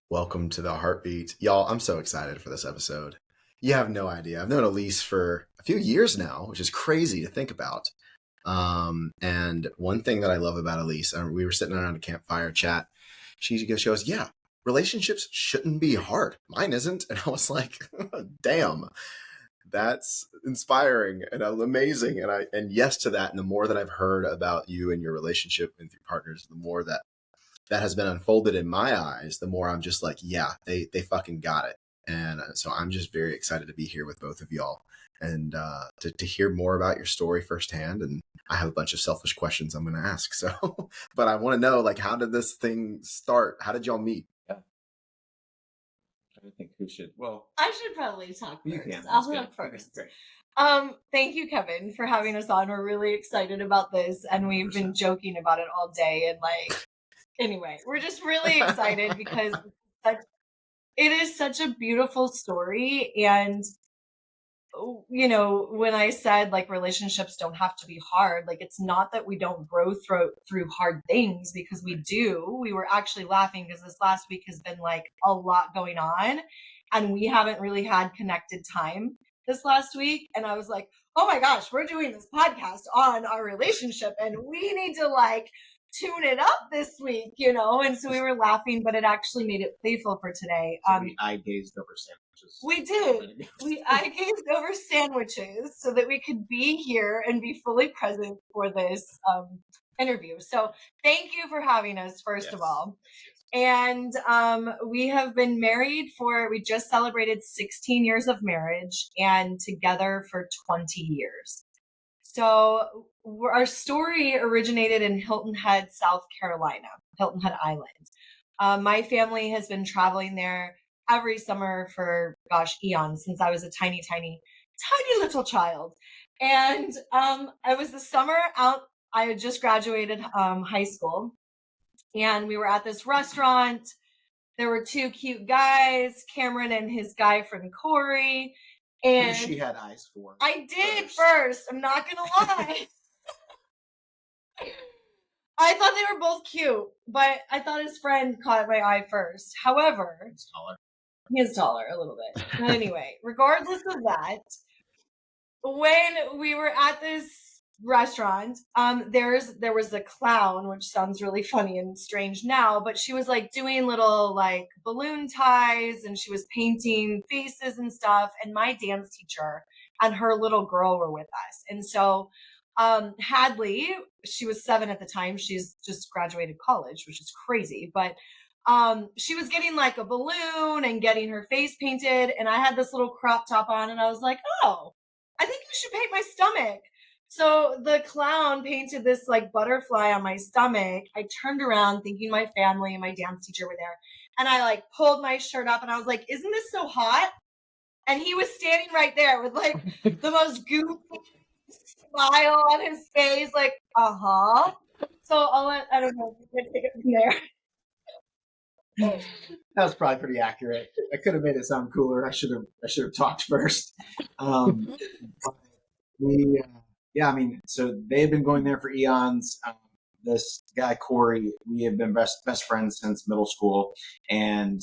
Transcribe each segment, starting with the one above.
Welcome to the Heartbeat. Y'all, I'm so excited for this episode. You have no idea. I've known Elyse for a few years now, which is crazy to think about. And one thing that I love about Elyse, we were sitting around a campfire chat. She goes, yeah, relationships shouldn't be hard. Mine isn't. And I was like, damn, that's inspiring and amazing. And yes to that. And the more that I've heard about you and your relationship and your partners, the more that has been unfolded in my eyes, the more I'm just like, yeah, they fucking got it. And so I'm just very excited to be here with both of y'all and to hear more about your story firsthand. And I have a bunch of selfish questions I'm going to ask. So, but I want to know, like, how did this thing start? How did y'all meet? Yeah. I think who should. Well, I should probably talk you first. can. I'll That's talk good. first. Great. Thank you, Kevin, for having us on. We're really excited about this, and we've been joking about it all day. And anyway, we're just really excited because it is such a beautiful story. And when I said like relationships don't have to be hard, like it's not that we don't grow through hard things, because we do. We were actually laughing because this last week has been like a lot going on, and we haven't really had connected time this last week. And I was like, oh my gosh, we're doing this podcast on our relationship and we need to like tune it up this week, and so we were laughing, but it actually made it playful for today. So we eye gazed over sandwiches. We did. We eye gazed over sandwiches so that we could be here and be fully present for this interview. So thank you for having us, first of all. And we have been married we just celebrated 16 years of marriage and together for 20 years. So our story originated in Hilton Head, South Carolina, Hilton Head Island. My family has been traveling there every summer for, eons, since I was a tiny little child. And it was the summer out. I had just graduated high school, and we were at this restaurant. There were two cute guys, Cameron and his guy friend Corey. And who she had eyes for. I did first. I'm not gonna lie. I thought they were both cute, but I thought his friend caught my eye first. However, he is taller a little bit. But anyway, regardless of that, when we were at this restaurant, there was a clown, which sounds really funny and strange now, but she was like doing little like balloon ties, and she was painting faces and stuff, and my dance teacher and her little girl were with us. And so Hadley, she was 7 at the time, she's just graduated college, which is crazy, but she was getting like a balloon and getting her face painted, and I had this little crop top on, and I was like, oh, I think you should paint my stomach. So the clown painted this like butterfly on my stomach. I turned around thinking my family and my dance teacher were there. And I like pulled my shirt up and I was like, isn't this so hot? And he was standing right there with like the most goofy smile on his face, like, uh-huh. So I don't know, you can take it from there. That was probably pretty accurate. I could have made it sound cooler. I should have talked first. So they've been going there for eons. This guy Corey, we have been best friends since middle school, and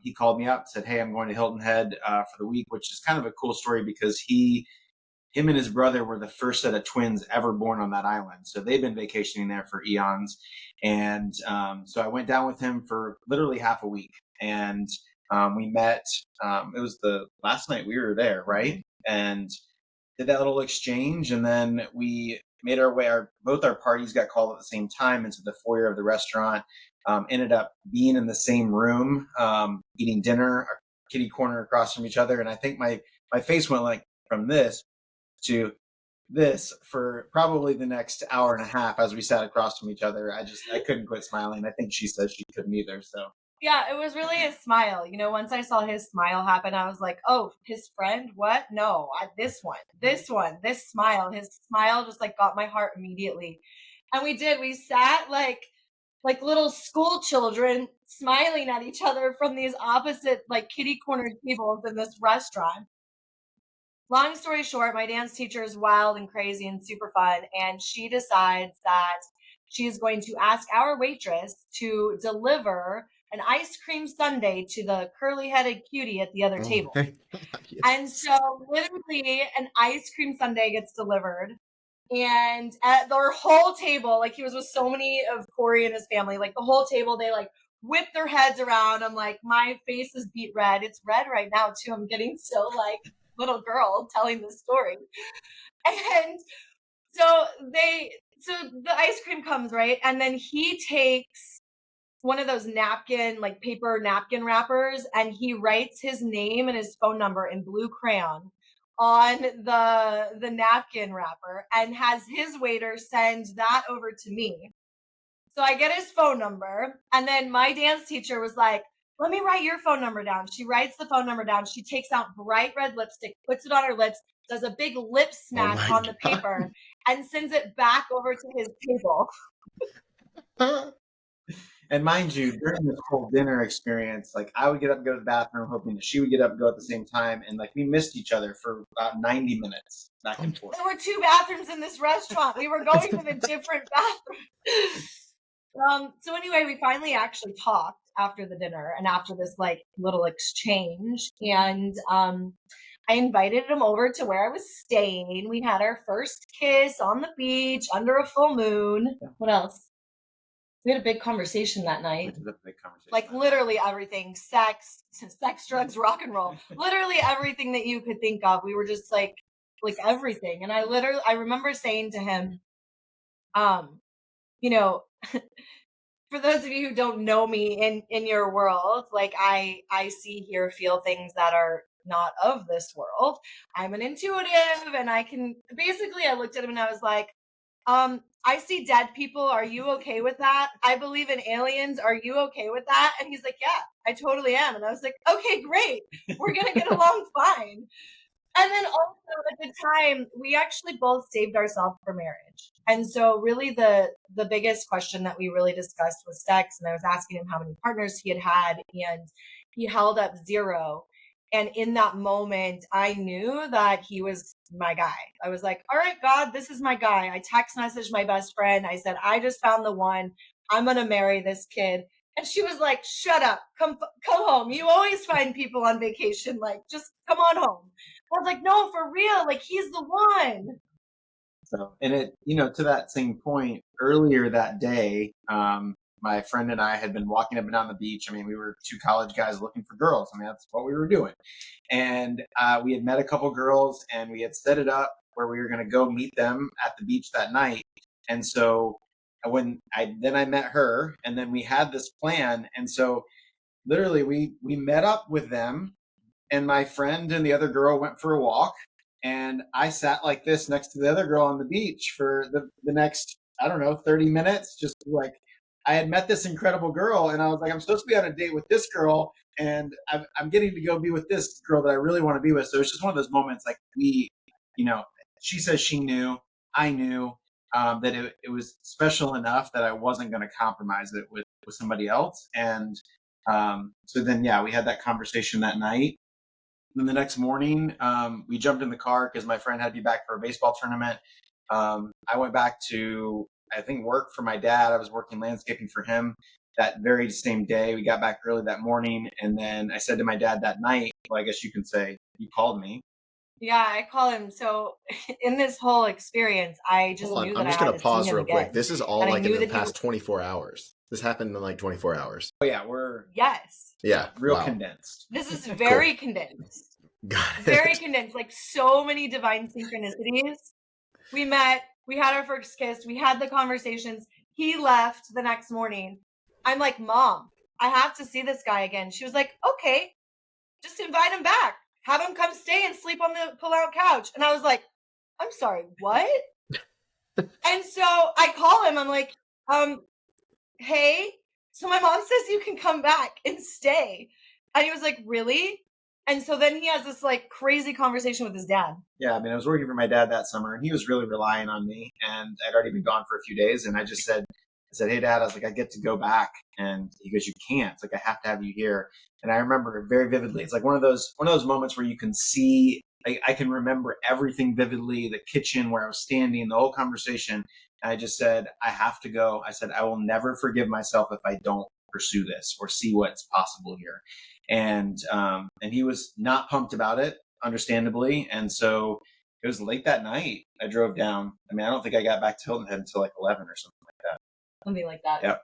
he called me up, said, "Hey, I'm going to Hilton Head for the week," which is kind of a cool story because him and his brother were the first set of twins ever born on that island. So they've been vacationing there for eons. And so I went down with him for literally half a week. And we met, it was the last night we were there, right? And did that little exchange. And then we made our way, both our parties got called at the same time into the foyer of the restaurant, ended up being in the same room, eating dinner, kitty corner across from each other. And I think my face went like from this to this for probably the next hour and a half as we sat across from each other. I couldn't quit smiling. I think she said she couldn't either. So yeah, it was really a smile. Once I saw his smile happen, I was like, oh, his friend? What? No, this smile. His smile just like got my heart immediately. And we sat like little school children smiling at each other from these opposite like kitty corner tables in this restaurant. Long story short, my dance teacher is wild and crazy and super fun, and she decides that she is going to ask our waitress to deliver an ice cream sundae to the curly-headed cutie at the other table. Yes. And so literally an ice cream sundae gets delivered. And at their whole table, like he was with so many of Corey and his family, like the whole table, they like whip their heads around. I'm like, my face is beat red. It's red right now too. I'm getting so like little girl telling this story. And so the ice cream comes, right? And then he takes one of those napkin, like paper napkin wrappers, and he writes his name and his phone number in blue crayon on the napkin wrapper and has his waiter send that over to me. So I get his phone number, and then my dance teacher was like, let me write your phone number down. She writes the phone number down. She takes out bright red lipstick, puts it on her lips, does a big lip smack on the paper, and sends it back over to his table. And mind you, during this whole dinner experience, like I would get up and go to the bathroom, hoping that she would get up and go at the same time, and like we missed each other for about 90 minutes back and forth. There were 2 bathrooms in this restaurant. We were going to the different bathrooms. So anyway, we finally actually talked after the dinner and after this like little exchange, and I invited him over to where I was staying. We had our first kiss on the beach under a full moon. What else? We had a big conversation that night. Like literally everything, sex, drugs, rock and roll, literally everything that you could think of. We were just like everything. And I remember saying to him, you know, for those of you who don't know me in your world, like I see, hear, feel things that are not of this world. I'm an intuitive, and I looked at him and I was like, I see dead people. Are you okay with that? I believe in aliens. Are you okay with that? And he's like, yeah, I totally am. And I was like, okay, great. We're going to get along fine. And then also at the time, we actually both saved ourselves for marriage. And so really the biggest question that we really discussed was sex. And I was asking him how many partners he had, and he held up 0. And in that moment, I knew that he was my guy. I was like, all right, God, this is my guy. I text messaged my best friend. I said, I just found the one. I'm going to marry this kid. And she was like, shut up. Come home. You always find people on vacation. Like, just come on home. I was like, no, for real. Like, he's the one. So, and it, to that same point, earlier that day, my friend and I had been walking up and down the beach. I mean, we were 2 college guys looking for girls. I mean, that's what we were doing. And we had met a couple girls, and we had set it up where we were going to go meet them at the beach that night. And so when I met her, and then we had this plan. And so literally we met up with them, and my friend and the other girl went for a walk. And I sat like this next to the other girl on the beach for the next, 30 minutes, just like, I had met this incredible girl, and I was like, I'm supposed to be on a date with this girl, and I'm getting to go be with this girl that I really want to be with. So it's just one of those moments, like she says she knew, I knew that it was special enough that I wasn't going to compromise it with somebody else. And so then, we had that conversation that night. And then the next morning, we jumped in the car because my friend had to be back for a baseball tournament. I went back to, I think, work for my dad. I was working landscaping for him that very same day. We got back early that morning. And then I said to my dad that night, well, I guess you can say you called me. Yeah, I call him. So in this whole experience, I just knew that I'm just going to pause real quick. This is all like in the past 24 hours. This happened in like 24 hours. Oh, yeah. Real condensed. This is very condensed. Got it. Very condensed. Like so many divine synchronicities. We met. We had our first kiss. We had the conversations. He left the next morning. I'm like, Mom, I have to see this guy again. She was like, okay, just invite him back. Have him come stay and sleep on the pull-out couch. And I was like, I'm sorry, what? And so I call him. I'm like, hey, so my mom says you can come back and stay. And he was like, really? And so then he has this like crazy conversation with his dad. Yeah, I mean, I was working for my dad that summer, and he was really relying on me. And I'd already been gone for a few days, and I said, hey, Dad, I was like, I get to go back. And he goes, you can't. It's like, I have to have you here. And I remember it very vividly. It's like one of those moments where you can see, like, I can remember everything vividly, the kitchen where I was standing, the whole conversation. And I just said, I have to go. I said, I will never forgive myself if I don't pursue this or see what's possible here. And he was not pumped about it, understandably. And so it was late that night. I drove down. I mean, I don't think I got back to Hilton Head until like 11 or something like that. Something like that. Yep.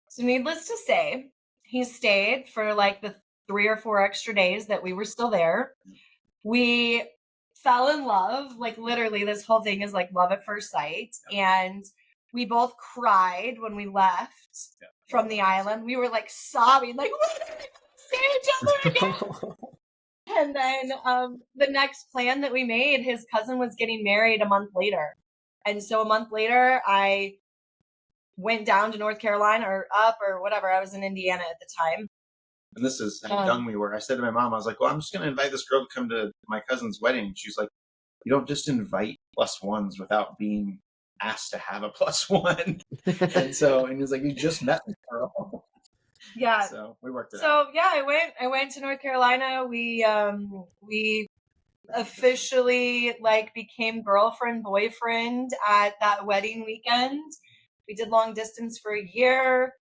So needless to say, he stayed for like the 3 or 4 extra days that we were still there. We fell in love. Like literally this whole thing is like love at first sight. And we both cried when we left from the island. We were like sobbing, like, what are we gonna see each other again? And then the next plan that we made, his cousin was getting married a month later. And so a month later, I went down to North Carolina or up or whatever. I was in Indiana at the time. And this is how young we were. I said to my mom, I was like, well, I'm just going to invite this girl to come to my cousin's wedding. And she's like, you don't just invite plus ones without being asked to have a plus one. And he was like, you just met this girl. Yeah. So we worked it So out. yeah, I went to North Carolina. We officially like became girlfriend, boyfriend at that wedding weekend. We did long distance for a year.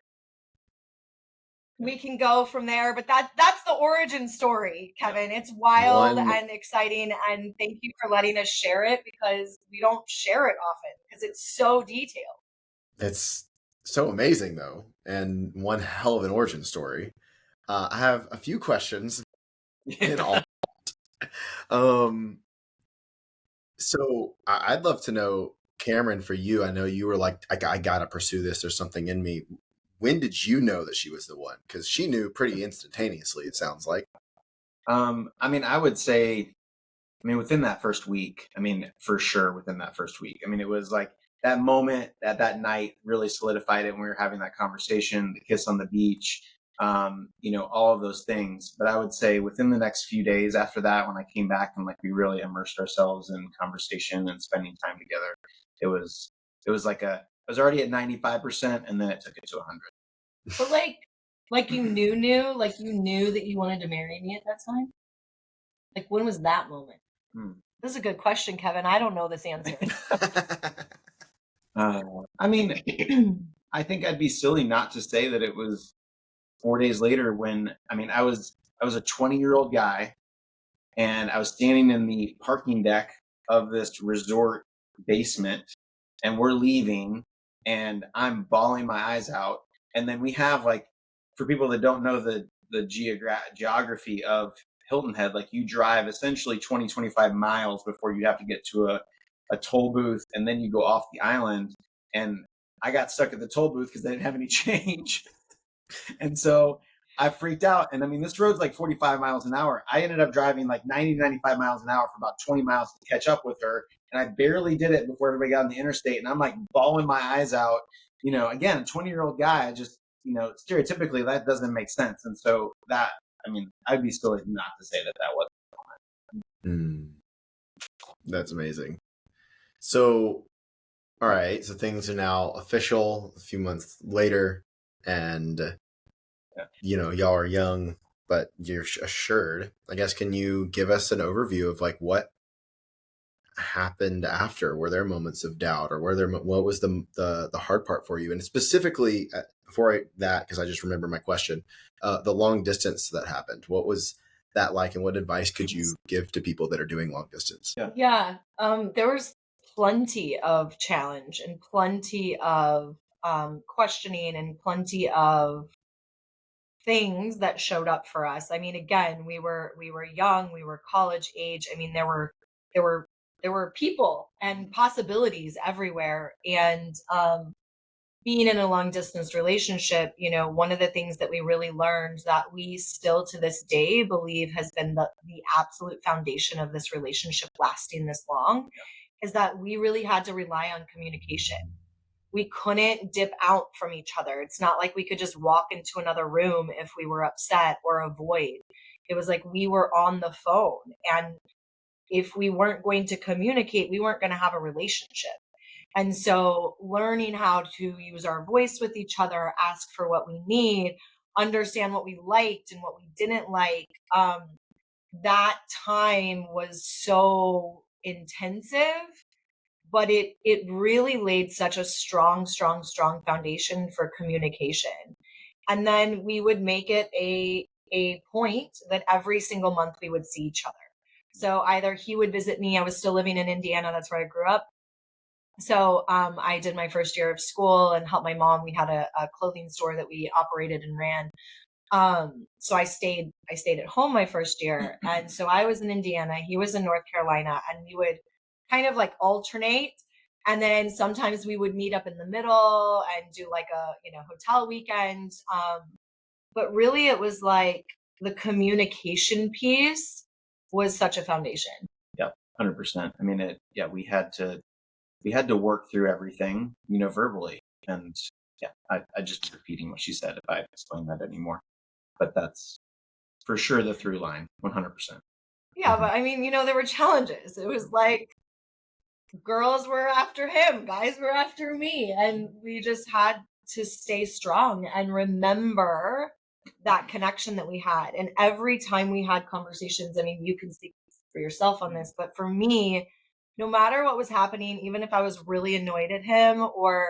We can go from there, but that's the origin story, Kevin. It's wild and exciting, and thank you for letting us share it because we don't share it often because it's so detailed. It's so amazing, though, and one hell of an origin story. I have a few questions in all. So I'd love to know, Cameron, for you, I know you were like, I gotta pursue this. There's something in me. When did you know that she was the one? Because she knew pretty instantaneously, it sounds like. I mean, I would say, within that first week, for sure within that first week. It was like that moment at that night really solidified it when we were having that conversation, the kiss on the beach, all of those things. But I would say within the next few days after that, when I came back and like we really immersed ourselves in conversation and spending time together, it was like I was already at 95% and then it took it to 100. But like you knew that you wanted to marry me at that time? Like when was that moment? This is a good question, Kevin. I don't know this answer. I think I'd be silly not to say that it was 4 days later when, I was a 20-year-old guy and I was standing in the parking deck of this resort basement and we're leaving and I'm bawling my eyes out. And then we have, like, for people that don't know the geography of Hilton Head, like you drive essentially 20, 25 miles before you have to get to a toll booth and then you go off the island. And I got stuck at the toll booth because they didn't have any change. And so I freaked out. And this road's like 45 miles an hour. I ended up driving like 90, 95 miles an hour for about 20 miles to catch up with her. And I barely did it before everybody got on the interstate. And I'm like bawling my eyes out. Again, a 20-year-old guy, I just, stereotypically that doesn't make sense. And so that, I'd be silly not to say that wasn't. That's amazing. So, all right. So things are now official a few months later and y'all are young, but you're assured. I guess, can you give us an overview of like what happened after? Were there moments of doubt, or what was the hard part for you? And specifically before that, because I just remember my question, the long distance that happened, what was that like, and what advice could you give to people that are doing long distance? Yeah. There was plenty of challenge and plenty of questioning and plenty of things that showed up for us. Again, we were young, we were college age. There were people and possibilities everywhere. And being in a long distance relationship, one of the things that we really learned that we still to this day believe has been the absolute foundation of this relationship lasting this long is that we really had to rely on communication. We couldn't dip out from each other. It's not like we could just walk into another room if we were upset or avoid. It was like we were on the phone. And if we weren't going to communicate, we weren't going to have a relationship. And so learning how to use our voice with each other, ask for what we need, understand what we liked and what we didn't like, that time was so intensive. But it really laid such a strong foundation for communication. And then we would make it a point that every single month we would see each other. So either he would visit me. I was still living in Indiana. That's where I grew up. So I did my first year of school and helped my mom. We had a clothing store that we operated and ran. So I stayed at home my first year. And so I was in Indiana, he was in North Carolina, and we would kind of like alternate. And then sometimes we would meet up in the middle and do like a, hotel weekend. But really it was like the communication piece was such a foundation. Yeah, 100%. I mean, we had to work through everything, verbally. And yeah, I just repeating what she said if I explain that anymore. But that's for sure the through line, 100%. Yeah, but I mean, there were challenges. It was like girls were after him, guys were after me, and we just had to stay strong and remember that connection that we had. And every time we had conversations, I mean, you can speak for yourself on this, but for me, no matter what was happening, even if I was really annoyed at him or,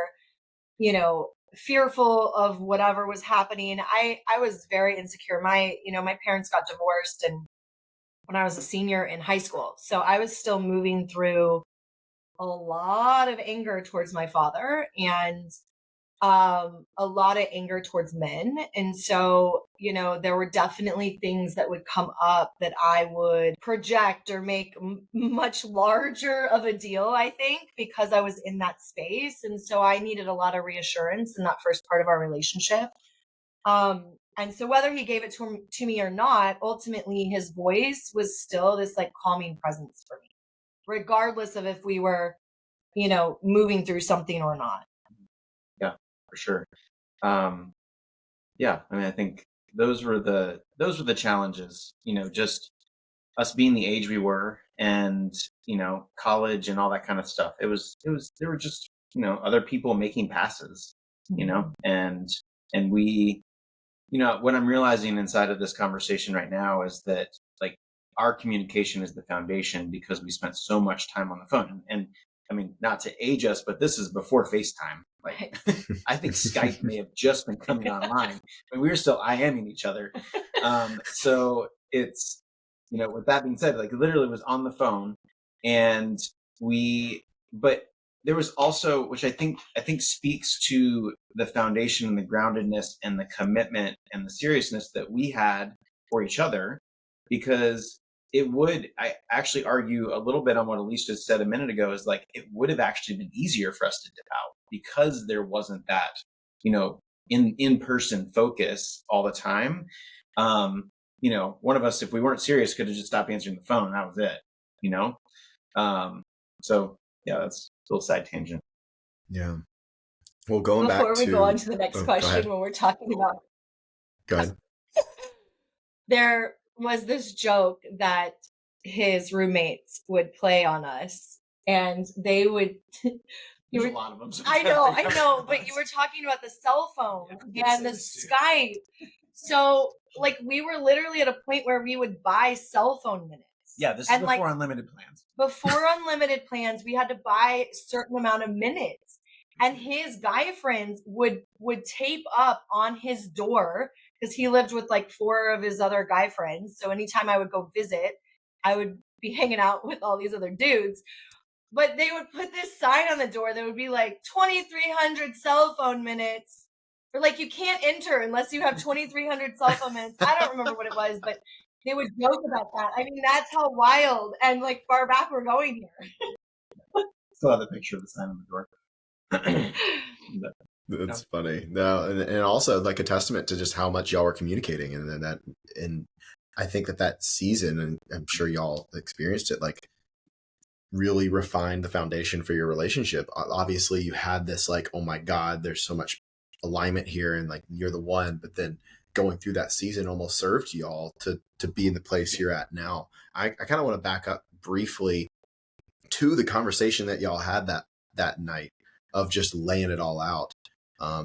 fearful of whatever was happening, I was very insecure. My parents got divorced and when I was a senior in high school. So I was still moving through a lot of anger towards my father and a lot of anger towards men. And so, there were definitely things that would come up that I would project or make much larger of a deal, I think, because I was in that space. And so I needed a lot of reassurance in that first part of our relationship. And so whether he gave it to me or not, ultimately his voice was still this like calming presence for me, regardless of if we were, moving through something or not. Yeah, for sure. Yeah, I mean, I think those were the challenges, just us being the age we were and, college and all that kind of stuff. There were just, other people making passes, and we, what I'm realizing inside of this conversation right now is that like our communication is the foundation because we spent so much time on the phone. And I mean, not to age us, but this is before FaceTime. Like, I think Skype may have just been coming online, but we were still IMing each other. So it's, with that being said, like literally was on the phone, and but there was also, which I think speaks to the foundation and the groundedness and the commitment and the seriousness that we had for each other, because I actually argue a little bit on what Elyse just said a minute ago, is like, it would have actually been easier for us to dip out because there wasn't that, in-person focus all the time. One of us, if we weren't serious, could have just stopped answering the phone. And that was it, So yeah, that's a little side tangent. Yeah. Well, going Before back to... we go on to the next question, when we're talking about... Go ahead. There was this joke that his roommates would play on us, and they would... There's a lot of them. I know, but you were talking about the cell phone and the Skype. So, like, we were literally at a point where we would buy cell phone minutes. Yeah, this is before unlimited plans. Before unlimited plans, we had to buy a certain amount of minutes. And his guy friends would tape up on his door, because he lived with like 4 of his other guy friends. So anytime I would go visit, I would be hanging out with all these other dudes. But they would put this sign on the door that would be like 2,300 cell phone minutes. Or like, you can't enter unless you have 2,300 cell phone minutes. I don't remember what it was, but they would joke about that. I mean, that's how wild and like far back we're going here. Still have the picture of the sign on the door. That's funny. No, and also like a testament to just how much y'all were communicating, and I think that season, and I'm sure y'all experienced it, like really refined the foundation for your relationship. Obviously, you had this like, oh my God, there's so much alignment here, and like you're the one. But then going through that season almost served y'all to be in the place you're at now. I kind of want to back up briefly to the conversation that y'all had that night of just laying it all out.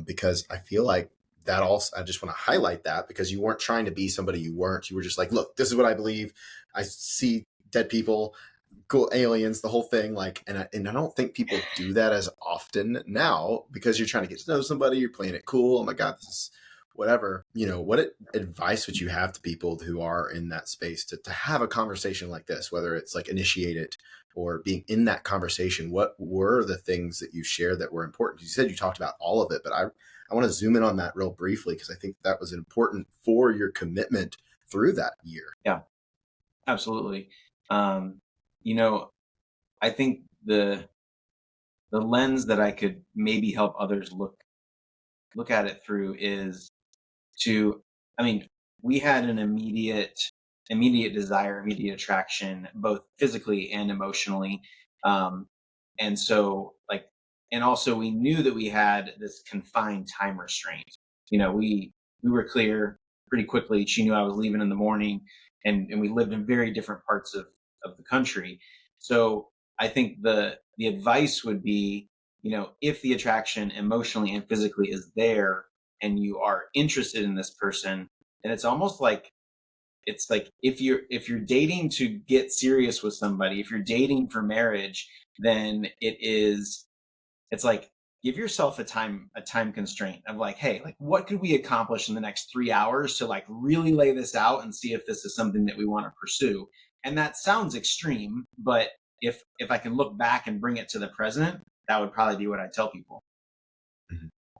Because I feel like that also, I just want to highlight that, because you weren't trying to be somebody you weren't. You were just like, look, this is what I believe. I see dead people, cool aliens, the whole thing. Like, and I don't think people do that as often now, because you're trying to get to know somebody, you're playing it cool. Oh my God, this is whatever, what advice would you have to people who are in that space to have a conversation like this, whether it's like initiate it or being in that conversation? What were the things that you shared that were important? You said you talked about all of it, but I want to zoom in on that real briefly, because I think that was important for your commitment through that year. Yeah, absolutely. I think the lens that I could maybe help others look at it through is we had an immediate desire, immediate attraction, both physically and emotionally. And so and also we knew that we had this confined time restraint. We were clear pretty quickly. She knew I was leaving in the morning, and we lived in very different parts of the country. So I think the advice would be, if the attraction emotionally and physically is there and you are interested in this person, then it's almost like if you're dating to get serious with somebody, if you're dating for marriage, then it's like, give yourself a time constraint of like, hey, like what could we accomplish in the next 3 hours to like really lay this out and see if this is something that we want to pursue. And that sounds extreme, but if I can look back and bring it to the present, that would probably be what I tell people.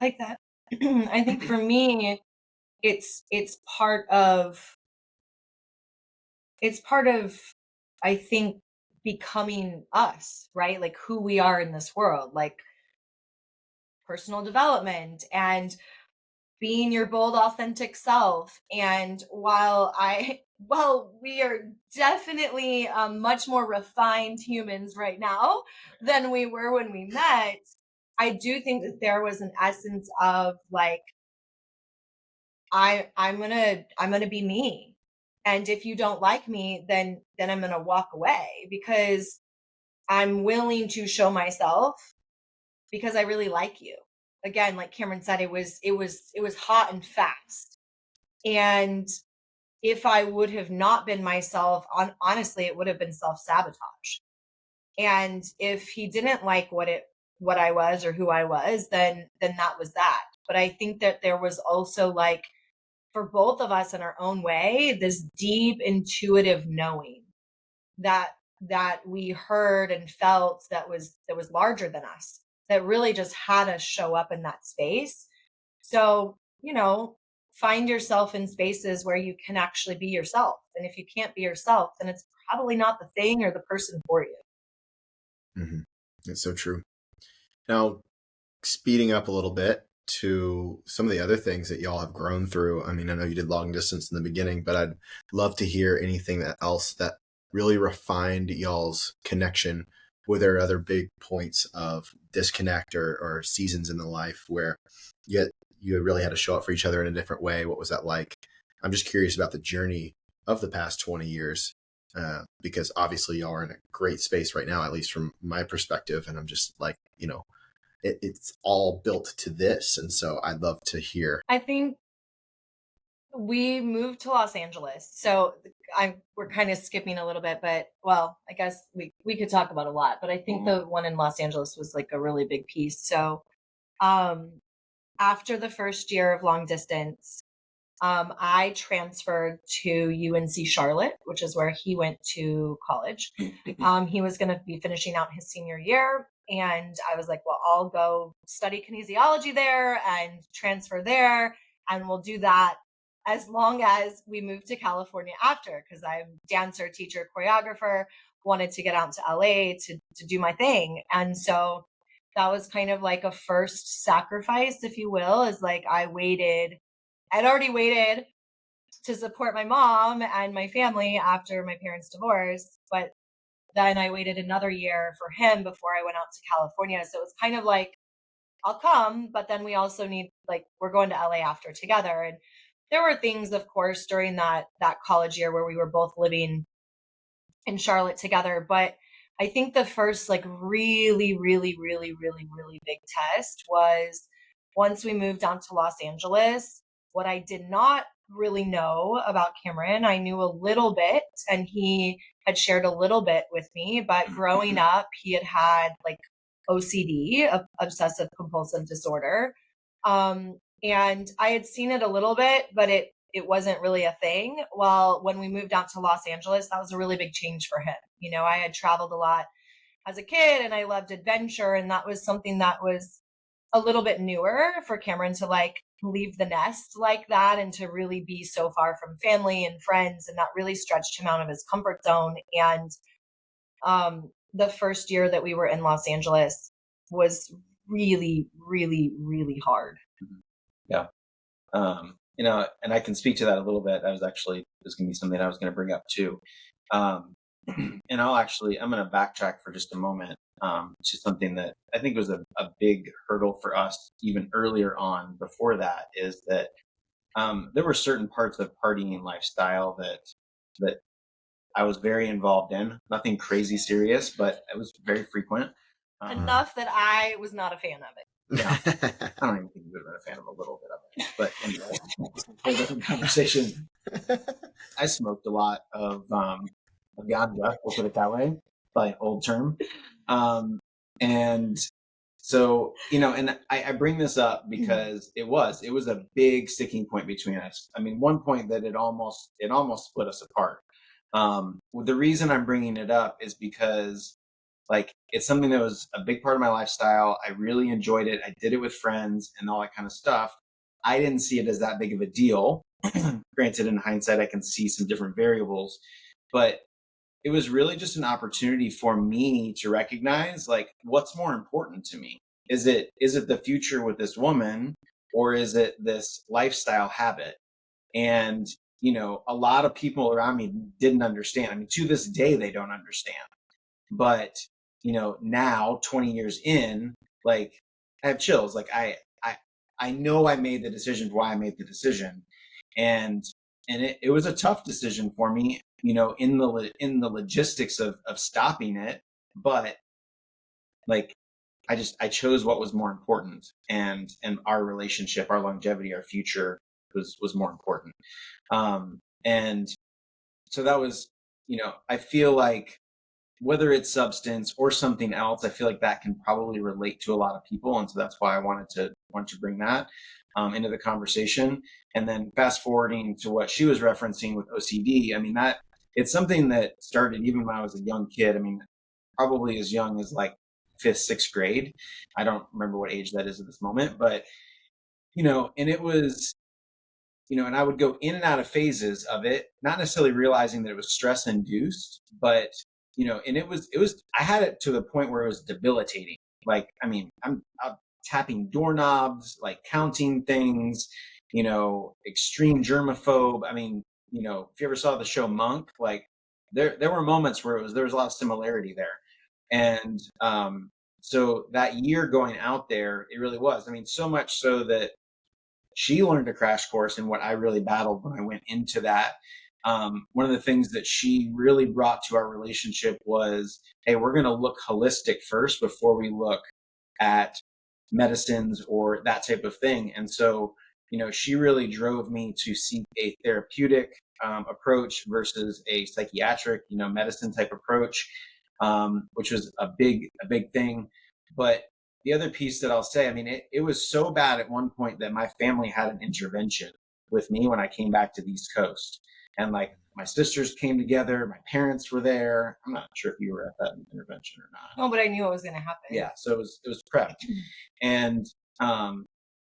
Like that. I think for me, it's part of I think becoming us, right? Like who we are in this world, like personal development and being your bold, authentic self. And while we are definitely much more refined humans right now than we were when we met, I do think that there was an essence of like, I'm gonna be me. And if you don't like me, then I'm gonna walk away, because I'm willing to show myself because I really like you. Again, like Cameron said, it was hot and fast. And if I would have not been myself, honestly, it would have been self-sabotage. And if he didn't like what I was or who I was, then that was that. But I think that there was also like, for both of us in our own way, this deep intuitive knowing that we heard and felt that was larger than us, that really just had us show up in that space. So, find yourself in spaces where you can actually be yourself. And if you can't be yourself, then it's probably not the thing or the person for you. Mm-hmm. It's so true. Now, speeding up a little bit to some of the other things that y'all have grown through. I mean, I know you did long distance in the beginning, but I'd love to hear anything else that really refined y'all's connection. Were there other big points of disconnect or seasons in the life where you really had to show up for each other in a different way? What was that like? I'm just curious about the journey of the past 20 years, because obviously y'all are in a great space right now, at least from my perspective. And I'm just like, it's all built to this. And so I'd love to hear. I think we moved to Los Angeles. So we're kind of skipping a little bit, but well, I guess we could talk about a lot, but I think the one in Los Angeles was like a really big piece. So after the first year of long distance, I transferred to UNC Charlotte, which is where he went to college. He was going to be finishing out his senior year. And I was like, well, I'll go study kinesiology there and transfer there. And we'll do that as long as we move to California after, because I'm dancer, teacher, choreographer, wanted to get out to LA to do my thing. And so that was kind of like a first sacrifice, if you will, is like I'd already waited to support my mom and my family after my parents' divorce, but then I waited another year for him before I went out to California. So it was kind of like, I'll come, but then we also need, like, we're going to LA after together. And there were things, of course, during that college year where we were both living in Charlotte together. But I think the first like really, really, really, really, really big test was once we moved down to Los Angeles. What I did not really know about Cameron, I knew a little bit, and he had shared a little bit with me, but growing up, he had like OCD, obsessive compulsive disorder. And I had seen it a little bit, but it wasn't really a thing. Well, when we moved out to Los Angeles, that was a really big change for him. You know, I had traveled a lot as a kid and I loved adventure, and that was something that was a little bit newer for Cameron to like leave the nest like that and to really be so far from family and friends, and that really stretched him out of his comfort zone. And the first year that we were in Los Angeles was really, really, really hard. Yeah. You know, and I can speak to that a little bit. That was going to be something I was going to bring up too. Um, and I'm going to backtrack for just a moment to something that I think was a big hurdle for us even earlier on. Before that, is that there were certain parts of partying lifestyle that I was very involved in. Nothing crazy serious, but it was very frequent. Enough that I was not a fan of it. Yeah, I don't even think you would have been a fan of a little bit of it. But anyway, whole different conversation. I smoked a lot of ganja, we'll put it that way, by an old term. And so, you know, and I bring this up because it was a big sticking point between us. I mean, one point that it almost split us apart. The reason I'm bringing it up is because like it's something that was a big part of my lifestyle. I really enjoyed it. I did it with friends and all that kind of stuff. I didn't see it as that big of a deal. Granted, in hindsight, I can see some different variables, but it was really just an opportunity for me to recognize like what's more important to me. Is it the future with this woman, or is it this lifestyle habit? And you know, a lot of people around me didn't understand. I mean, to this day, they don't understand. But you know, now 20 years in, like I have chills. Like I know I made the decision why I made the decision, and it was a tough decision for me, you know, in the logistics of stopping it. But like I chose what was more important, and our relationship, our longevity, our future was more important. And so that was, you know, I feel like whether it's substance or something else, I feel like that can probably relate to a lot of people, and so that's why I wanted to bring that into the conversation. And then fast forwarding to what she was referencing with OCD, I mean that it's something that started even when I was a young kid. I mean, probably as young as like fifth, sixth grade. I don't remember what age that is at this moment, but you know, and it was, you know, and I would go in and out of phases of it, not necessarily realizing that it was stress induced, but you know, and it was, I had it to the point where it was debilitating. Like, I mean, I'm tapping doorknobs, like counting things, you know, extreme germaphobe. I mean, you know, if you ever saw the show Monk, like there were moments where there was a lot of similarity there. And so that year going out there, it really was. I mean, so much so that she learned a crash course in what I really battled when I went into that. One of the things that she really brought to our relationship was, hey, we're going to look holistic first before we look at medicines or that type of thing. And so, you know, she really drove me to seek a therapeutic approach versus a psychiatric, you know, medicine type approach, which was a big thing. But the other piece that I'll say, I mean, it was so bad at one point that my family had an intervention with me when I came back to the East Coast. And like my sisters came together, my parents were there. I'm not sure if you were at that intervention or not. No, but I knew it was going to happen. Yeah, so it was prepped. And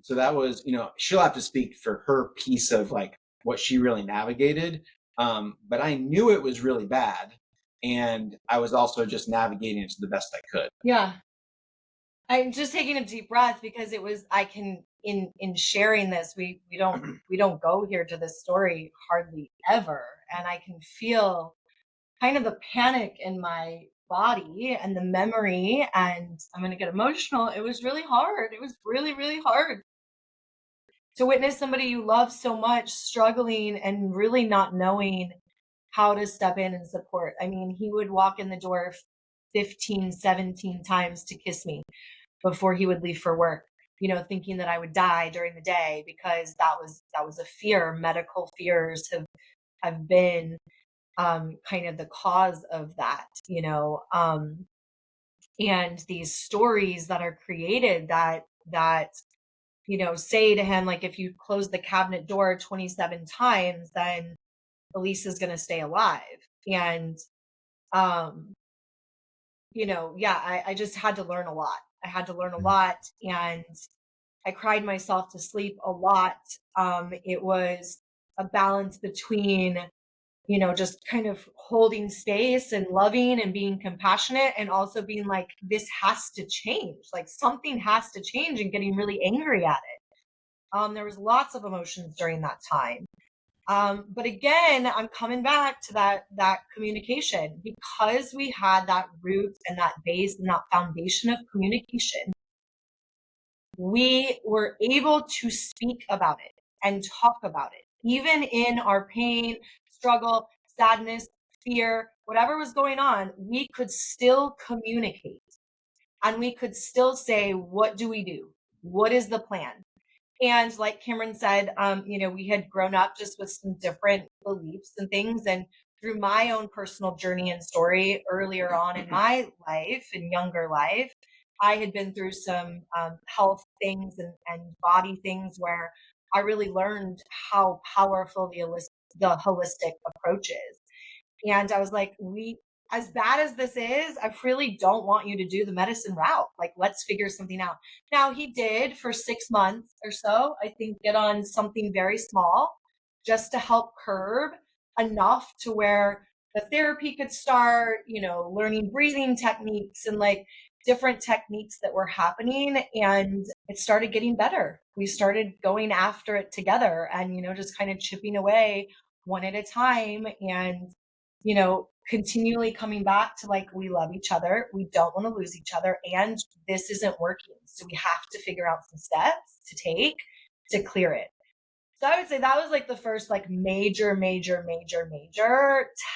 so that was, you know, she'll have to speak for her piece of like what she really navigated. But I knew it was really bad. And I was also just navigating it to the best I could. Yeah. I'm just taking a deep breath because it was, I can, in sharing this, we don't go here to this story hardly ever. And I can feel kind of the panic in my body and the memory, and I'm going to get emotional. It was really hard. It was really, really hard to witness somebody you love so much struggling and really not knowing how to step in and support. I mean, he would walk in the door 15, 17 times to kiss me before he would leave for work, you know, thinking that I would die during the day, because that was a fear. Medical fears have been kind of the cause of that, you know, and these stories that are created that say to him, like, if you close the cabinet door 27 times, then Elyse is going to stay alive. And, um, I just had to learn a lot. I had to learn a lot, and I cried myself to sleep a lot. It was a balance between, just kind of holding space and loving and being compassionate, and also being like, this has to change. Like, something has to change, and getting really angry at it. There was lots of emotions during that time. But again, I'm coming back to that communication, because we had that root and that base and that foundation of communication. We were able to speak about it and talk about it, even in our pain, struggle, sadness, fear, whatever was going on. We could still communicate, and we could still say, what do we do? What is the plan? And like Cameron said, we had grown up just with some different beliefs and things. And through my own personal journey and story earlier on in my life and younger life, I had been through some health things and body things where I really learned how powerful the holistic approach is. And I was like, as bad as this is, I really don't want you to do the medicine route. Like, let's figure something out. Now, he did for 6 months or so, I think, get on something very small just to help curb enough to where the therapy could start, learning breathing techniques and like different techniques that were happening. And it started getting better. We started going after it together and, just kind of chipping away one at a time. And continually coming back to like, we love each other. We don't want to lose each other. And this isn't working. So we have to figure out some steps to take to clear it. So I would say that was like the first like major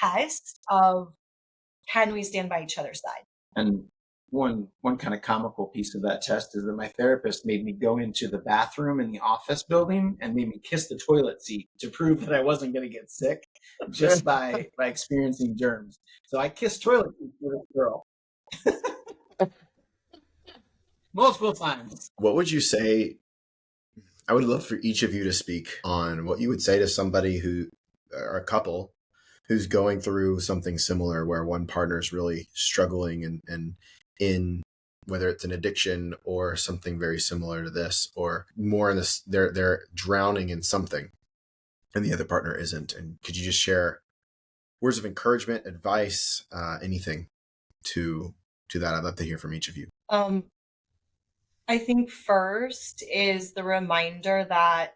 test of, can we stand by each other's side? And one kind of comical piece of that test is that my therapist made me go into the bathroom in the office building and made me kiss the toilet seat to prove that I wasn't going to get sick just by experiencing germs. So I kissed toilet seats with this girl multiple times. What would you say? I would love for each of you to speak on what you would say to somebody or a couple who's going through something similar, where one partner is really struggling and in whether it's an addiction or something very similar to this, or more in this, they're drowning in something and the other partner isn't. And could you just share words of encouragement, advice, anything to that? I'd love to hear from each of you. I think first is the reminder that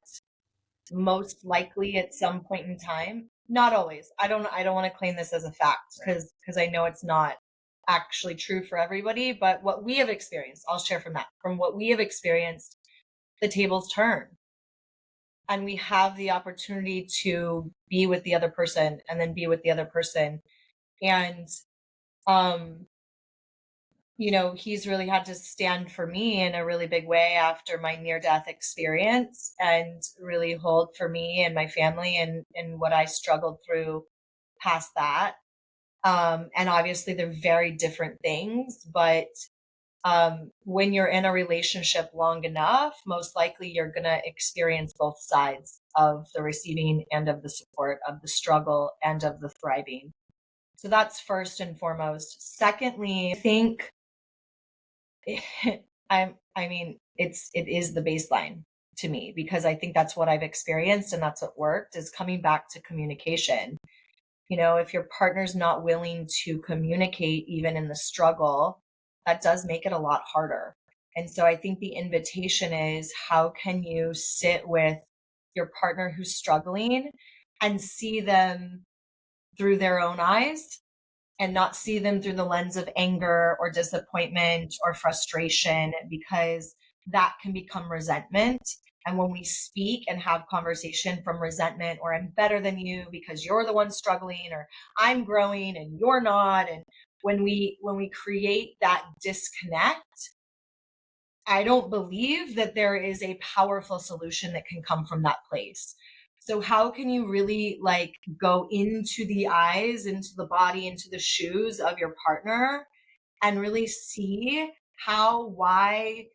most likely at some point in time, not always, I don't want to claim this as a fact because I know it's not actually true for everybody, but what we have experienced, I'll share from what we have experienced, the tables turn and we have the opportunity to be with the other person and then be with the other person. And, he's really had to stand for me in a really big way after my near-death experience and really hold for me and my family and what I struggled through past that. And obviously they're very different things, but when you're in a relationship long enough, most likely you're going to experience both sides of the receiving and of the support, of the struggle and of the thriving. So that's first and foremost. Secondly, I think it is the baseline to me, because I think that's what I've experienced and that's what worked, is coming back to communication. If your partner's not willing to communicate even in the struggle, that does make it a lot harder. And so I think the invitation is, how can you sit with your partner who's struggling and see them through their own eyes and not see them through the lens of anger or disappointment or frustration, because that can become resentment. And when we speak and have conversation from resentment, or I'm better than you because you're the one struggling, or I'm growing and you're not, and when we create that disconnect, I don't believe that there is a powerful solution that can come from that place. So how can you really go into the eyes, into the body, into the shoes of your partner and really see how, why,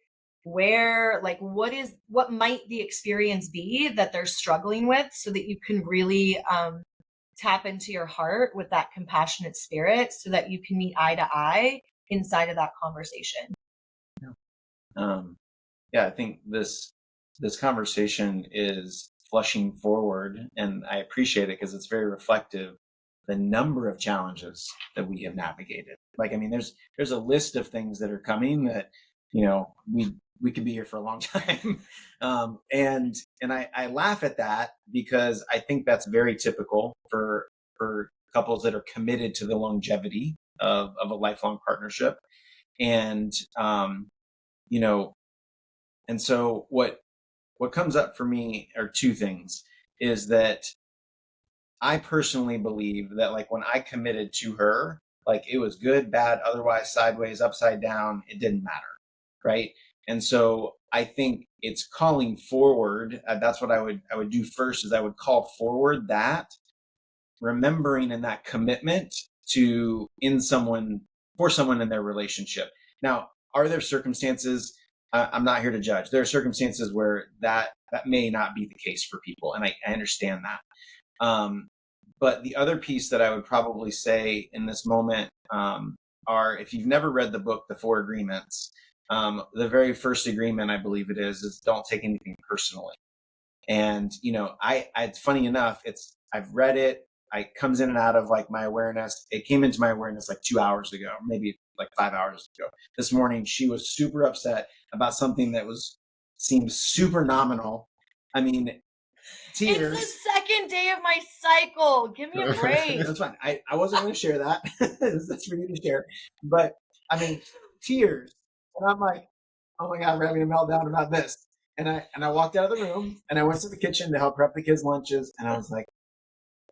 where, like, what might the experience be that they're struggling with, so that you can really tap into your heart with that compassionate spirit, so that you can meet eye to eye inside of that conversation. Yeah, I think this conversation is flushing forward, and I appreciate it because it's very reflective. The number of challenges that we have navigated. Like, I mean, there's a list of things that are coming that, you know, we could be here for a long time. And I laugh at that because I think that's very typical for couples that are committed to the longevity of a lifelong partnership. And you know, and so what comes up for me are two things. Is that I personally believe that, like, when I committed to her, like, it was good, bad, otherwise, sideways, upside down, it didn't matter, right? And so I think it's calling forward. That's what I would do first. Is I would call forward that, remembering in that commitment to for someone in their relationship. Now, are there circumstances? I'm not here to judge. There are circumstances where that may not be the case for people, and I understand that. But the other piece that I would probably say in this moment are, if you've never read the book, The Four Agreements, the very first agreement, I believe it is don't take anything personally. And, you know, it's funny enough, I've read it. It comes in and out of, like, my awareness. It came into my awareness like 2 hours ago, maybe like 5 hours ago. This morning, she was super upset about something that seemed super nominal. I mean, tears. It's the second day of my cycle. Give me a break. That's fine. I wasn't going to share that. That's for you to share. But I mean, tears. And I'm like, oh my God, we're having a meltdown about this. And I walked out of the room and I went to the kitchen to help prep the kids' lunches. And I was like,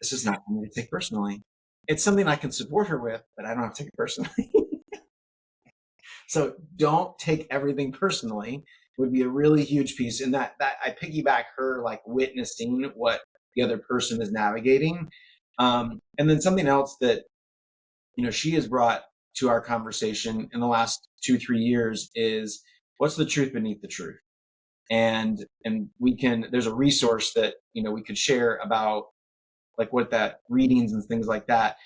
this is not for me to take personally. It's something I can support her with, but I don't have to take it personally. So don't take everything personally would be a really huge piece. And that I piggyback her, like, witnessing what the other person is navigating. And then something else that, you know, she has brought to our conversation in the last 2-3 years is, what's the truth beneath the truth? And there's a resource that, you know, we could share about, like, what that readings and things like that.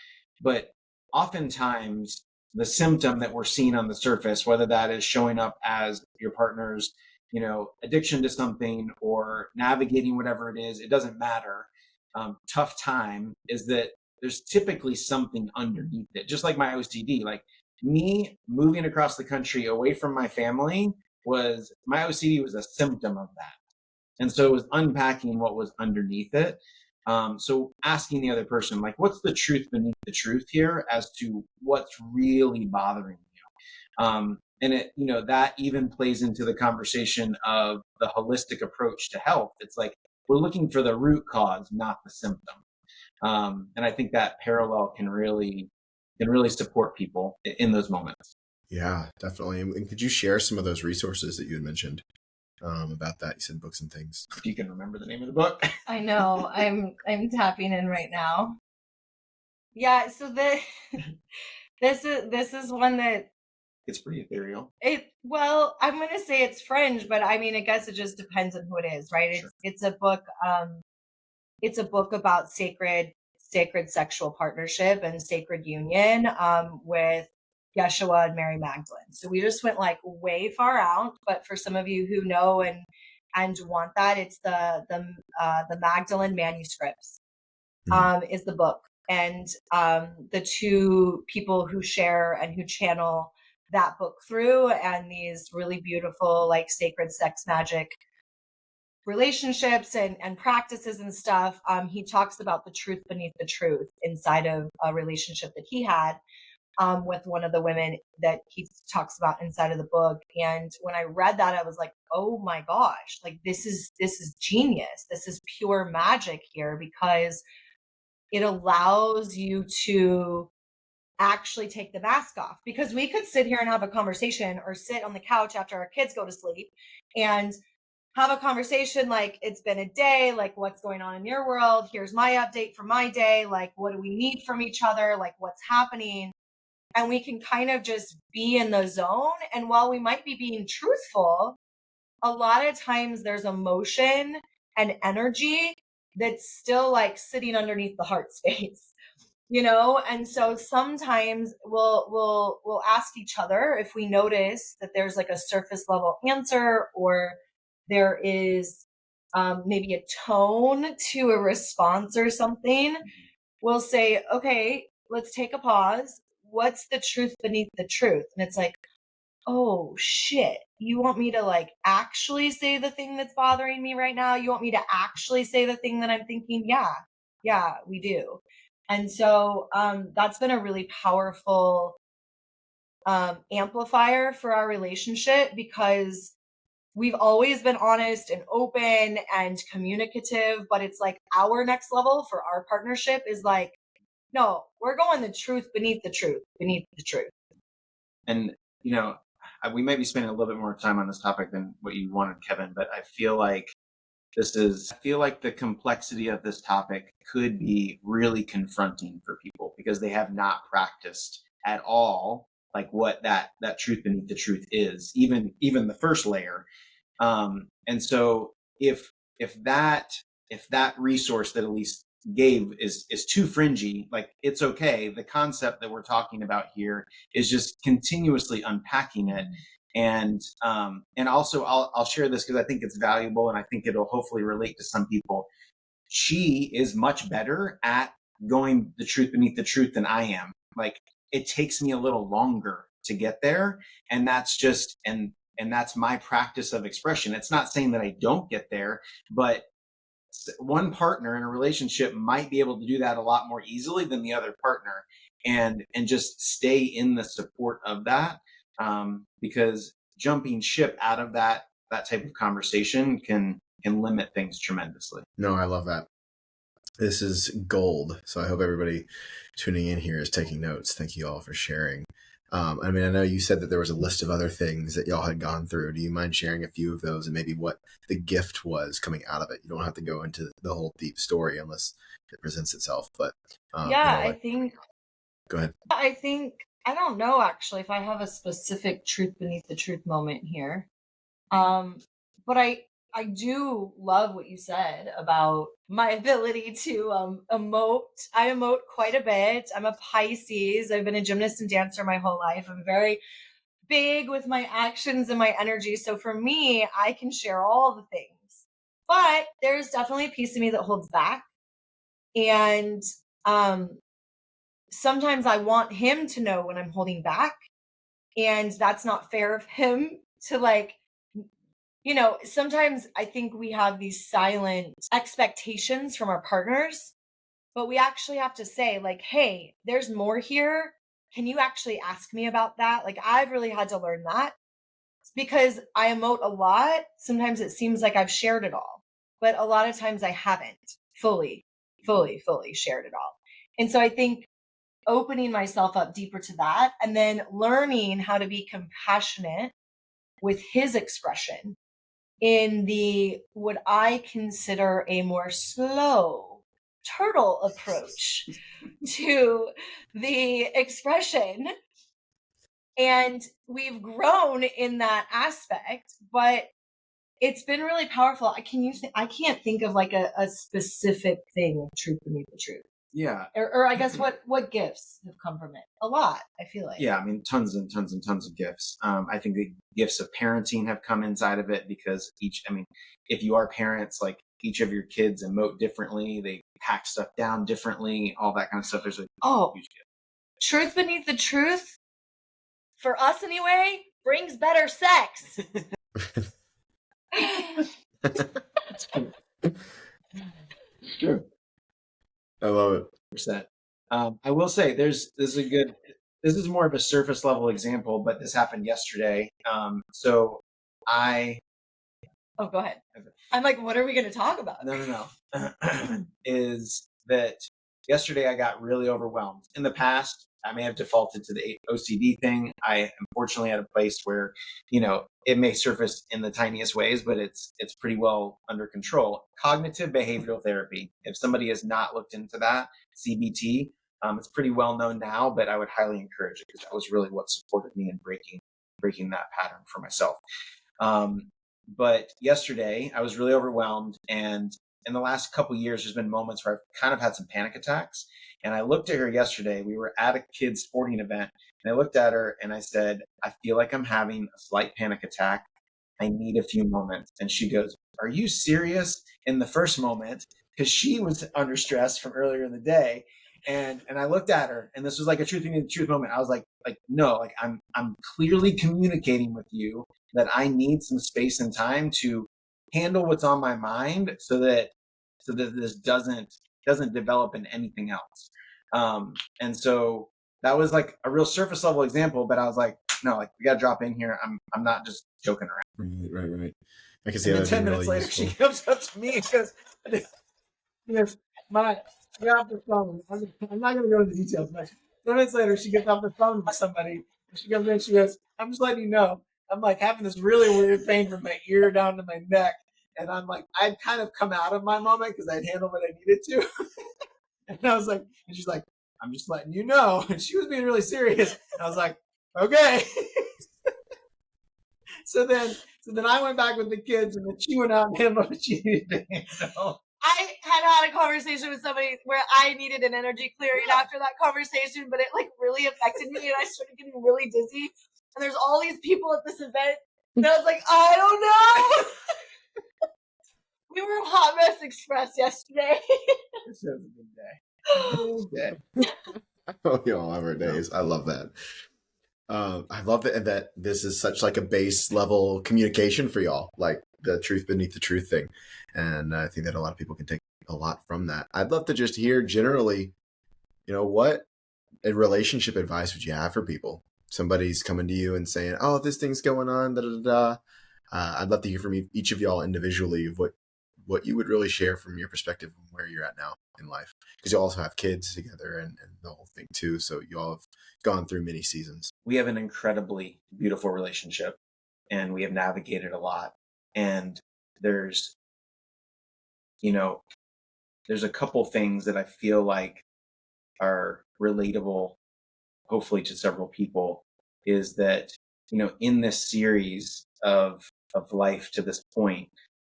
But oftentimes the symptom that we're seeing on the surface, whether that is showing up as your partner's, you know, addiction to something or navigating whatever it is, it doesn't matter. Tough time, is that there's typically something underneath it. Just like my OCD, like, me moving across the country away from my family, my OCD was a symptom of that. And so it was unpacking what was underneath it. So asking the other person, like, what's the truth beneath the truth here as to what's really bothering you? And it, you know, that even plays into the conversation of the holistic approach to health. It's like, we're looking for the root cause, not the symptom. And I think that parallel can really support people in those moments. Yeah, definitely. And could you share some of those resources that you had mentioned about that? You said books and things. If you can remember the name of the book. I know. I'm tapping in right now. Yeah, so this is one that It's pretty ethereal. Well, I'm going to say it's fringe, but I mean, I guess it just depends on who it is, right? Sure. It's a book. It's a book about sacred sexual partnership and sacred union with Yeshua and Mary Magdalene. So we just went, like, way far out, but for some of you who know and want that, it's the Magdalene manuscripts is the book. And the two people who share and who channel that book through, and these really beautiful, like, sacred sex magic relationships and practices and stuff. He talks about the truth beneath the truth inside of a relationship that he had with one of the women that he talks about inside of the book. And when I read that, I was like, oh my gosh, like, this is genius. This is pure magic here, because it allows you to actually take the mask off. Because we could sit here and have a conversation, or sit on the couch after our kids go to sleep and have a conversation, like, it's been a day, like, what's going on in your world? Here's my update for my day. Like, what do we need from each other? Like, what's happening? And we can kind of just be in the zone. And while we might be being truthful, a lot of times there's emotion and energy that's still like sitting underneath the heart space, and so sometimes we'll ask each other if we notice that there's like a surface level answer, or there is maybe a tone to a response or something. We'll say, okay, let's take a pause. What's the truth beneath the truth? And it's like, oh shit, you want me to like actually say the thing that's bothering me right now? You want me to actually say the thing that I'm thinking? Yeah, we do. And so that's been a really powerful amplifier for our relationship, because we've always been honest and open and communicative, but it's like our next level for our partnership is like, no, we're going the truth beneath the truth, beneath the truth. And, we might be spending a little bit more time on this topic than what you wanted, Kevin, but I feel like the complexity of this topic could be really confronting for people because they have not practiced at all, like what that truth beneath the truth is, even the first layer. And so if that resource that Elyse gave is too fringy, like it's okay. The concept that we're talking about here is just continuously unpacking it. And also I'll share this because I think it's valuable and I think it'll hopefully relate to some people. She is much better at going the truth beneath the truth than I am. Like it takes me a little longer to get there. And that's just, and that's my practice of expression. It's not saying that I don't get there, but one partner in a relationship might be able to do that a lot more easily than the other partner, and just stay in the support of that, because jumping ship out of that type of conversation can limit things tremendously. No, I love that. This is gold. So I hope everybody tuning in here is taking notes. Thank you all for sharing. I know you said that there was a list of other things that y'all had gone through. Do you mind sharing a few of those and maybe what the gift was coming out of it? You don't have to go into the whole deep story unless it presents itself. But I think. Go ahead. I don't know actually if I have a specific truth beneath the truth moment here, but I do love what you said about my ability to emote. I emote quite a bit. I'm a Pisces. I've been a gymnast and dancer my whole life. I'm very big with my actions and my energy. So for me, I can share all the things. But there's definitely a piece of me that holds back. And sometimes I want him to know when I'm holding back. And that's not fair of him to like, sometimes I think we have these silent expectations from our partners, but we actually have to say like, hey, there's more here. Can you actually ask me about that? Like I've really had to learn that because I emote a lot. Sometimes it seems like I've shared it all, but a lot of times I haven't fully shared it all. And so I think opening myself up deeper to that and then learning how to be compassionate with his expression in the what I consider a more slow turtle approach to the expression. And we've grown in that aspect, but it's been really powerful. I can't think of like a specific thing of truth beneath the truth. Yeah. Or I guess what gifts have come from it? A lot, I feel like. Yeah, tons and tons and tons of gifts. I think the gifts of parenting have come inside of it because if you are parents, like each of your kids emote differently, they pack stuff down differently, all that kind of stuff. There's a huge gift. Truth beneath the truth, for us anyway, brings better sex. It's true. I love it. Percent. I will say this is more of a surface level example, but this happened yesterday. Oh, go ahead. I'm like, what are we going to talk about? No. Is that yesterday I got really overwhelmed. In the past, I may have defaulted to the OCD thing. I am fortunately at a place where, it may surface in the tiniest ways, but it's pretty well under control. Cognitive behavioral therapy. If somebody has not looked into that, CBT, it's pretty well known now, but I would highly encourage it because that was really what supported me in breaking that pattern for myself. But yesterday I was really overwhelmed, and in the last couple of years, there's been moments where I've kind of had some panic attacks. And I looked at her yesterday. We were at a kid's sporting event, and I looked at her and I said, I feel like I'm having a slight panic attack. I need a few moments. And she goes, are you serious? In the first moment, because she was under stress from earlier in the day. And I looked at her, and this was like a truth in the truth moment. I was like, no, like I'm clearly communicating with you that I need some space and time to handle what's on my mind so that this doesn't develop in anything else. And so that was like a real surface level example, but I was like, no, like we got to drop in here. I'm not just joking around. Right. I can see And then that 10 being minutes really later, useful. she comes up to me and goes, I got off the phone. I'm not going to go into the details, but 10 minutes later, she gets off the phone with somebody. And she comes in, she goes, I'm just letting you know, I'm like having this really weird pain from my ear down to my neck. And I'm like, I'd kind of come out of my moment because I'd handled what I needed to. And I was like, and she's like, I'm just letting you know. And she was being really serious. And I was like, okay. So then I went back with the kids, and then she went out and handled what she needed to handle. I had a conversation with somebody where I needed an energy clearing after that conversation, but it like really affected me, and I started getting really dizzy. And there's all these people at this event, and I was like, I don't know. We were Hot Mess Express yesterday. This was a good day. Oh, you all have our days. I love that. I love that this is such like a base level communication for y'all, like the truth beneath the truth thing. And I think that a lot of people can take a lot from that. I'd love to just hear generally, what a relationship advice would you have for people? Somebody's coming to you and saying, oh, this thing's going on, da da da. I'd love to hear from each of y'all individually of what you would really share from your perspective and where you're at now in life. Because you also have kids together and the whole thing too. So you all have gone through many seasons. We have an incredibly beautiful relationship, and we have navigated a lot. And there's a couple things that I feel like are relatable, hopefully to several people, is that, in this series of life to this point,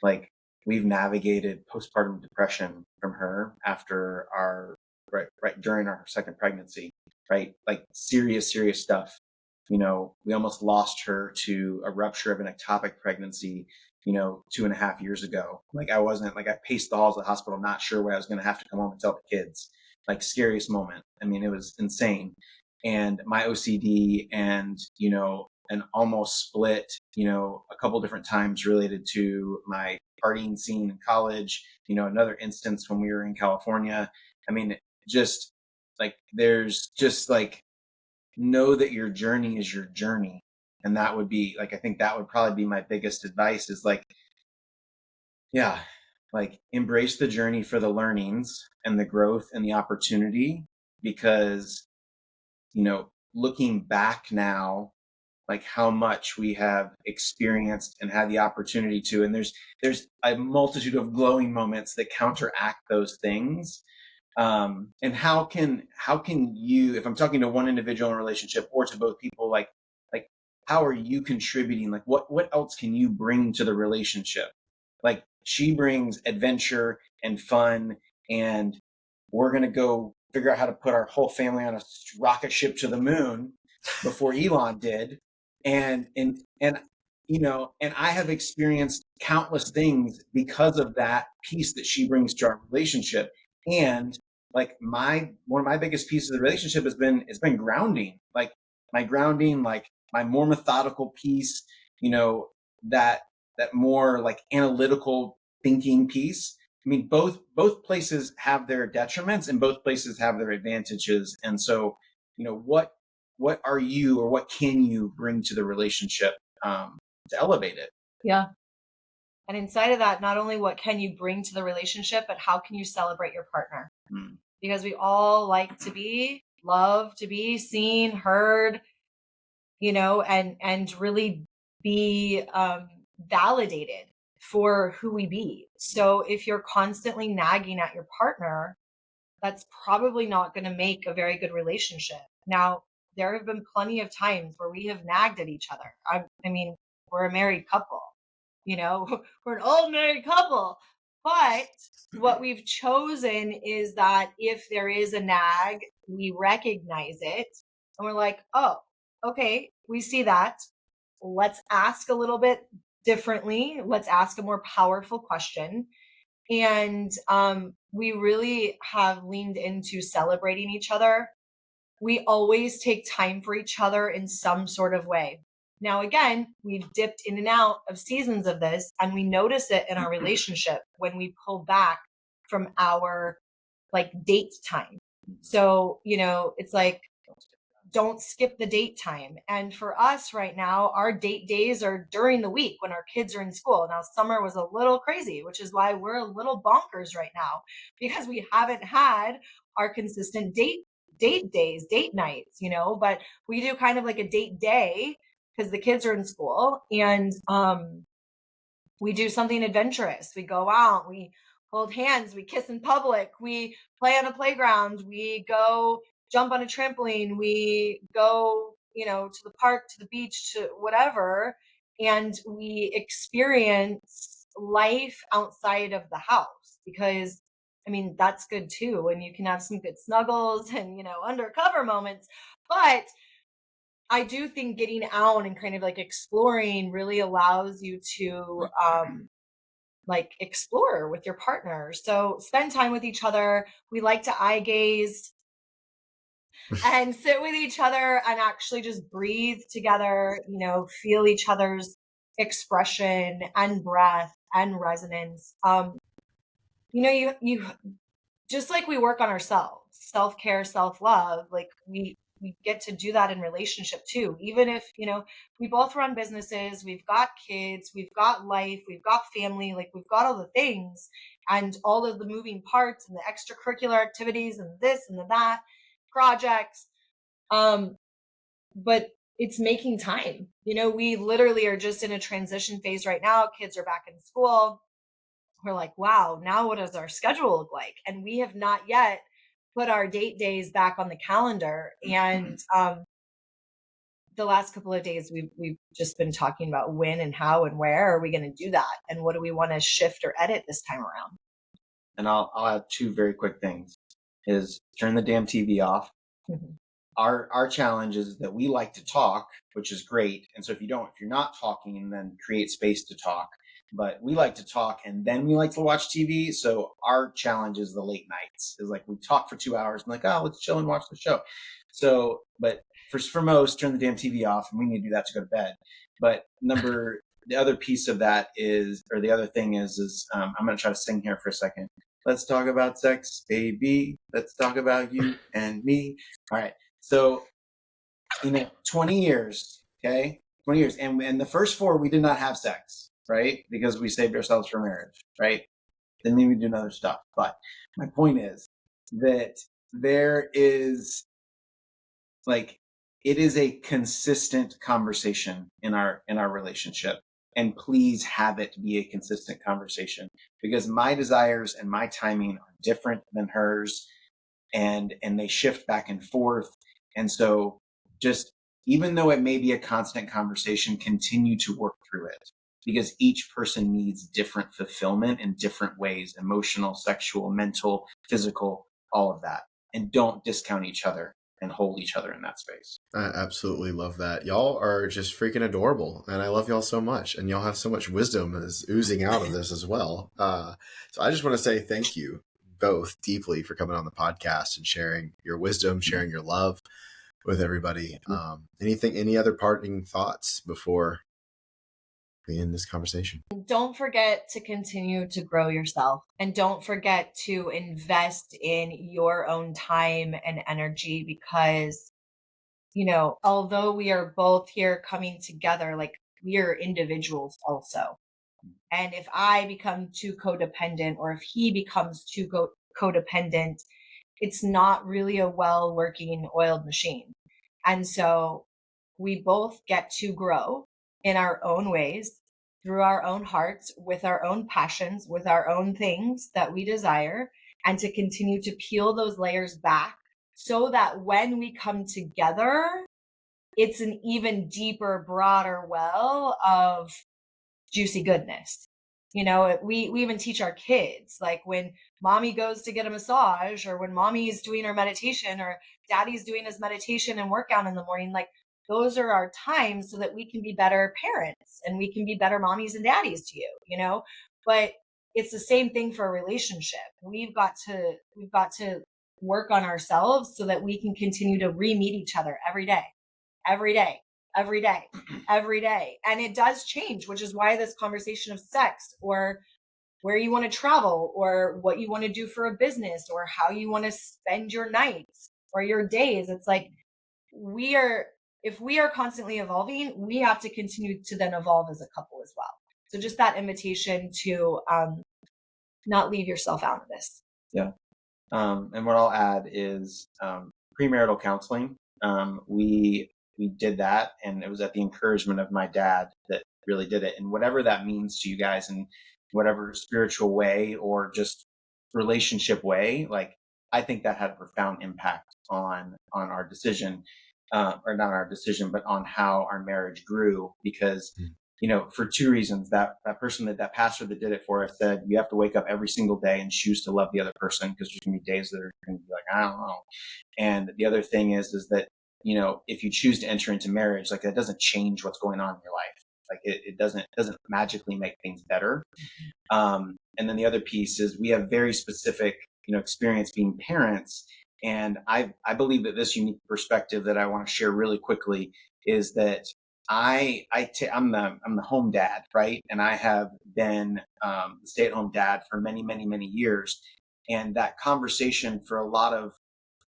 like we've navigated postpartum depression from her after our right during our second pregnancy, right? Like serious stuff. We almost lost her to a rupture of an ectopic pregnancy, 2.5 years ago. Like I paced the halls of the hospital, not sure when I was going to have to come home and tell the kids. Like scariest moment. I mean, it was insane. And my OCD and, an almost split, a couple different times related to my partying scene in college, another instance when we were in California. I mean, just like, there's just like, know that your journey is your journey. And that would be like, I think that would probably be my biggest advice is like, yeah, like embrace the journey for the learnings and the growth and the opportunity, because, looking back now, like how much we have experienced and had the opportunity to, and there's a multitude of glowing moments that counteract those things. And how can you, if I'm talking to one individual in a relationship or to both people, like how are you contributing? Like what else can you bring to the relationship? Like she brings adventure and fun, and we're going to go figure out how to put our whole family on a rocket ship to the moon before Elon did. And I have experienced countless things because of that piece that she brings to our relationship. And like one of my biggest pieces of the relationship has been grounding, like my grounding, like my more methodical piece, that more like analytical thinking piece. I mean, both places have their detriments and both places have their advantages. And so, what are you, or what can you bring to the relationship to elevate it? Yeah. And inside of that, not only what can you bring to the relationship, but how can you celebrate your partner? Because we all like to love to be seen, heard, and really be validated for who we be. So if you're constantly nagging at your partner, that's probably not going to make a very good relationship. Now, there have been plenty of times where we have nagged at each other. I mean, we're a married couple. we're an old married couple. But what we've chosen is that if there is a nag, we recognize it and we're like, oh, okay, we see that. Let's ask a little bit differently. Let's ask a more powerful question. And we really have leaned into celebrating each other. We always take time for each other in some sort of way. Now, again, we've dipped in and out of seasons of this, and we notice it in our relationship when we pull back from our date time. So, it's like, don't skip the date time. And for us right now, our date days are during the week when our kids are in school. Now, summer was a little crazy, which is why we're a little bonkers right now, because we haven't had our consistent date days, date nights, but we do kind of like a date day because the kids are in school, and we do something adventurous. We go out, we hold hands, we kiss in public, we play on a playground, we go jump on a trampoline, we go, to the park, to the beach, to whatever, and we experience life outside of the house, because that's good too. And you can have some good snuggles and, undercover moments. But I do think getting out and kind of exploring really allows you to explore with your partner. So spend time with each other. We like to eye gaze and sit with each other and actually just breathe together, feel each other's expression and breath and resonance. You just like we work on ourselves, self-care, self-love, we get to do that in relationship too. Even if, we both run businesses, we've got kids, we've got life, we've got family, we've got all the things and all of the moving parts and the extracurricular activities and this and the that projects. But it's making time. We literally are just in a transition phase right now. Kids are back in school. We're like, wow, now what does our schedule look like? And we have not yet put our date days back on the calendar. And the last couple of days, we've just been talking about when and how and where are we going to do that? And what do we want to shift or edit this time around? And I'll add two very quick things is turn the damn TV off. Mm-hmm. Our challenge is that we like to talk, which is great. And so if you're not talking, then create space to talk. But we like to talk and then we like to watch TV. So our challenge is the late nights. Is we talk for 2 hours and let's chill and watch the show. So, but for most, turn the damn TV off, and we need to do that to go to bed. But the other piece of that is, or the other thing is I'm going to try to sing here for a second. Let's talk about sex, baby. Let's talk about you and me. All right. So, 20 years, okay? 20 years. And the first 4, we did not have sex, right? Because we saved ourselves for marriage, right? Then maybe do other stuff. But my point is that there is it is a consistent conversation in our relationship. And please have it be a consistent conversation, because my desires and my timing are different than hers, and they shift back and forth. And so just, even though it may be a constant conversation, continue to work through it, because each person needs different fulfillment in different ways: emotional, sexual, mental, physical, all of that. And don't discount each other and hold each other in that space. I absolutely love that. Y'all are just freaking adorable, and I love y'all so much, and y'all have so much wisdom is oozing out of this as well. So I just want to say thank you both deeply for coming on the podcast and sharing your wisdom, sharing your love with everybody. Any other parting thoughts before we end this conversation? Don't forget to continue to grow yourself, and don't forget to invest in your own time and energy, because, although we are both here coming together, we are individuals also. And if I become too codependent, or if he becomes too codependent, it's not really a well working oiled machine. And so we both get to grow in our own ways, through our own hearts, with our own passions, with our own things that we desire, and to continue to peel those layers back so that when we come together, it's an even deeper, broader well of juicy goodness. You know, we even teach our kids, like when mommy goes to get a massage, or when mommy's doing her meditation, or daddy's doing his meditation and workout in the morning, like those are our times so that we can be better parents and we can be better mommies and daddies to you, you know? But it's the same thing for a relationship. We've got to work on ourselves so that we can continue to re-meet each other every day, every day, every day, every day. And it does change, which is why this conversation of sex, or where you want to travel, or what you want to do for a business, or how you want to spend your nights or your days, it's like if we are constantly evolving, we have to continue to then evolve as a couple as well. So just that invitation to not leave yourself out of this. Yeah. And what I'll add is premarital counseling. We did that, and it was at the encouragement of my dad that really did it. And whatever that means to you guys, in whatever spiritual way or just relationship way, like I think that had a profound impact on our decision, or not our decision, but on how our marriage grew. Because you know, for two reasons, that pastor that did it for us said, you have to wake up every single day and choose to love the other person, because there's going to be days that are going to be like, I don't know. And the other thing is that, you know, if you choose to enter into marriage, like that doesn't change what's going on in your life. Like it doesn't magically make things better. And then the other piece is we have very specific, you know, experience being parents. And I believe that this unique perspective that I want to share really quickly is that I'm the home dad, right? And I have been the stay-at-home dad for many, many, many years. And that conversation for a lot of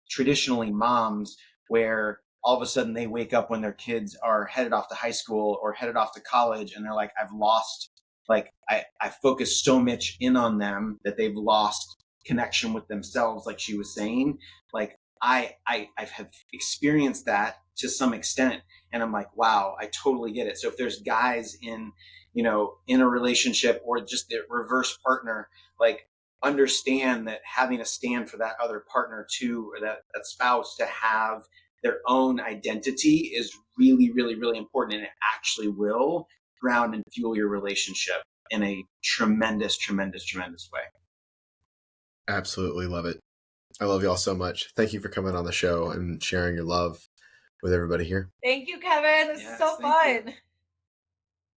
traditionally moms, where all of a sudden they wake up when their kids are headed off to high school or headed off to college, and they're like, I've lost, like I focus so much in on them that they've lost connection with themselves, like she was saying. Like I have experienced that to some extent, and I'm like, wow, I totally get it. So if there's guys in, you know, in a relationship, or just the reverse partner, like understand that having a stand for that other partner too, or that spouse, to have their own identity is really, really, really important. And it actually will ground and fuel your relationship in a tremendous, tremendous, tremendous way. Absolutely love it. I love y'all so much. Thank you for coming on the show and sharing your love with everybody here. Thank you, Kevin. This is so fun.